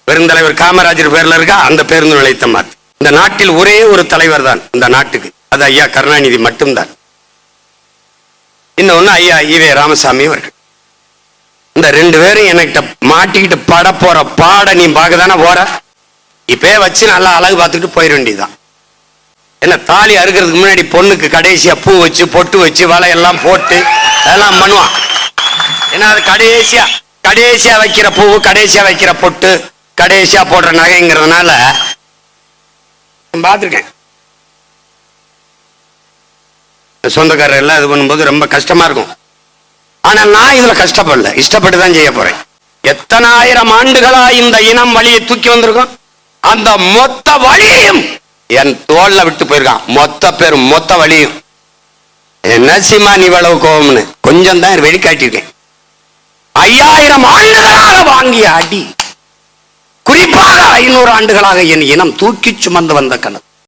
பெருந்தலைவர் காமராஜர் பேர்ல இருக்கா அந்த பேருந்து நிலையத்தை மாத்து. இந்த நாட்டில் ஒரே ஒரு தலைவர் தான் இந்த நாட்டுக்கு, அது ஐயா கருணாநிதி மட்டும்தான். இன்னொன்னு ஐயா ஈவே ராமசாமி அவர்கள். இந்த ரெண்டு பேரும் என்கிட்ட மாட்டிக்கிட்டு பட போற பாட நீ பார்க்கதானே போற. இப்பே வச்சு நல்லா அழகு பார்த்துட்டு போயிட வேண்டியதுதான். என்ன தாலி அறுக்கிறதுக்கு முன்னாடி பொண்ணுக்கு கடைசியா பூ வச்சு பொட்டு வச்சு வலையெல்லாம் போட்டு அதெல்லாம் பண்ணுவான். ஏன்னா அது கடைசியா வைக்கிற பூ, கடைசியா வைக்கிற பொட்டு, கடைசியா போடுற நகைங்கிறதுனால பார்த்துருக்கேன். சொந்தக்காரர் எல்லாம் இது பண்ணும்போது ரொம்ப கஷ்டமா இருக்கும். ஆனா நான் இதுல கஷ்டப்படல, இஷ்டப்பட்டு தான் செய்ய போறேன். எத்தனை ஆயிரம் ஆண்டுகளா இந்த இனம் வழியை தூக்கி வந்திருக்கும். அந்த மொத்த வழியையும் என் தோல்ல விட்டு போயிருக்கான். மொத்த பேரும் மொத்த வழியும். என்ன சீமா நீ இவ்வளவு கோபம்னு கொஞ்சம் தான் வெளிக்காட்டியிருக்கேன். 5000 ஆண்டுகளாக வாங்கிய அடி, குறிப்பாக 500 ஆண்டுகளாக என் இனம் தூக்கி சுமந்து வந்த கணக்கு.